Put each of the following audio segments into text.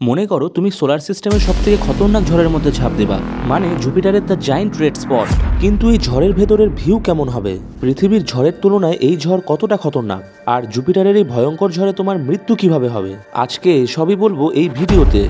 মনে করো তুমি সোলার সিস্টেমের সবথেকে খতরনাক ঝড়ের মধ্যে ঝাঁপ দেবা, মানে জুপিটারের দ্য জায়ান্ট রেড স্পট। কিন্তু এই ঝড়ের ভেতরের ভিউ কেমন হবে? পৃথিবীর ঝড়ের তুলনায় এই ঝড় কতটা খতরনাক, আর জুপিটারের এই ভয়ঙ্কর ঝড়ে তোমার মৃত্যু কিভাবে হবে, আজকে সবই বলবো এই ভিডিওতে।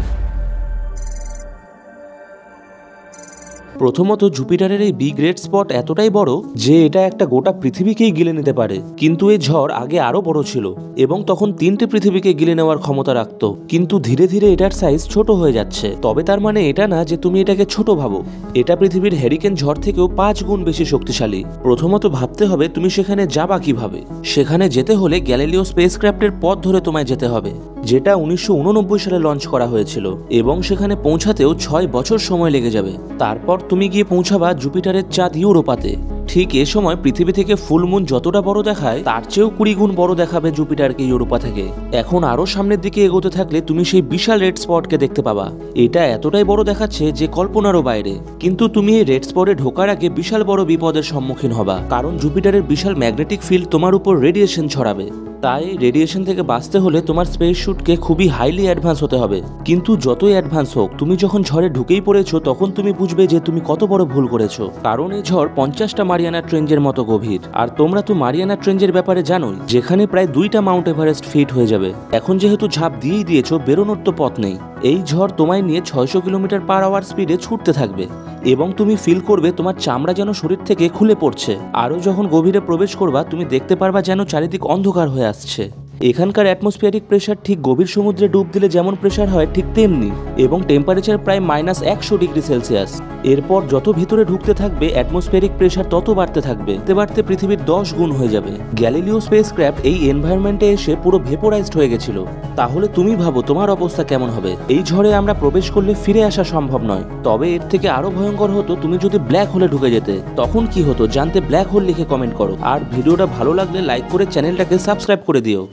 প্রথমত, জুপিটারের এই বিগ রেড স্পট এতটাই বড় যে এটা একটা গোটা পৃথিবীকেই গিলে নিতে পারে। কিন্তু এই ঝড় আগে আরো বড় ছিল এবং তখন 3টে পৃথিবীকে গিলে নেওয়ার ক্ষমতা রাখত। কিন্তু ধীরে ধীরে এটার সাইজ ছোট হয়ে যাচ্ছে। তবে তার মানে এটা না যে তুমি এটাকে ছোট ভাবো, এটা পৃথিবীর হ্যারিকেন ঝড় থেকেও 5 গুণ বেশি শক্তিশালী। প্রথমত ভাবতে হবে তুমি সেখানে যাবা কিভাবে। সেখানে যেতে হলে গ্যালিলিও স্পেসক্রাফটের পথ ধরে তোমায় যেতে হবে, যেটা 1989 সালে লঞ্চ করা হয়েছিল, এবং সেখানে পৌঁছাতেও 6 বছর সময় লেগে যাবে। তারপর তুমি গিয়ে পৌঁছাবা জুপিটারের চাঁদ ইউরোপাতে। ঠিক এ সময় পৃথিবী থেকে ফুল মুন যতটা বড় দেখায় তার চেয়েও 20 গুণ বড় দেখাবে জুপিটারকে ইউরোপা থেকে। এখন আরো সামনের দিকে এগোতে থাকলে তুমি সেই বিশাল রেড স্পটকে দেখতে পাবা। এটা এতটাই বড় দেখাচ্ছে যে কল্পনারও বাইরে। কিন্তু তুমি এই রেড স্পটে ঢোকার আগে বিশাল বড় বিপদের সম্মুখীন হবা, কারণ জুপিটারের বিশাল ম্যাগনেটিক ফিল্ড তোমার উপর রেডিয়েশন ছড়াবে। তাই রেডিয়েশন থেকে বাঁচতে হলে তোমার স্পেস স্যুটকে খুবই হাইলি অ্যাডভান্স হতে হবে। কিন্তু যতই অ্যাডভান্স হোক, তুমি যখন ঝড়ে ঢুকেই পড়েছো তখন তুমি বুঝবে যে তুমি কত বড় ভুল করেছো। কারণ এই ঝড় 50টা মারিয়ানা ট্রেঞ্জের মতো গভীর। আর তোমরা তো মারিয়ানা ট্রেঞ্জের ব্যাপারে জানোই, যেখানে প্রায় 2টা মাউন্ট এভারেস্ট ফিট হয়ে যাবে। এখন যেহেতু ঝাঁপ দিয়েই দিয়েছো, বেরোনোর তো পথ নেই। এই ঝড় তোমায় নিয়ে 600 কিলোমিটার/আওয়ার স্পিডে ছুটতে থাকবে এবং তুমি ফিল করবে তোমার চামড়া যেন শরীর থেকে খুলে পড়ছে। আরও যখন গভীরে প্রবেশ করবা, তুমি দেখতে পারবা যেন চারিদিক অন্ধকার হয়ে আসছে। এখানকার অ্যাটমসফিয়ারিক প্রেশার ঠিক গভীর সমুদ্রে ডুব দিলে যেমন প্রেশার হয় ঠিক তেমনি, এবং টেম্পারেচার প্রায় -100 ডিগ্রি সেলসিয়াস। এরপর যত ভিতরে ঢুকতে থাকবে অ্যাটমসফিয়ারিক প্রেশার তত বাড়তে থাকবে, বাড়তে পৃথিবীর 10 গুণ হয়ে যাবে। গ্যালিলিও স্পেসক্রাফট এই এনভায়রনমেন্টে এসে পুরো ভেপোরাইজড হয়ে গেছিল। তাহলে তুমি ভাবো তোমার অবস্থা কেমন হবে। এই ঝড়ে আমরা প্রবেশ করলে ফিরে আসা সম্ভব নয়। তবে এর থেকে আরো ভয়ঙ্কর হতো তুমি যদি ব্ল্যাক হোলে ঢুকে যেতে। তখন কি হতো জানতে ব্ল্যাক হোল লিখে কমেন্ট করো। আর ভিডিওটা ভালো লাগলে লাইক করে চ্যানেলটাকে সাবস্ক্রাইব করে দিও।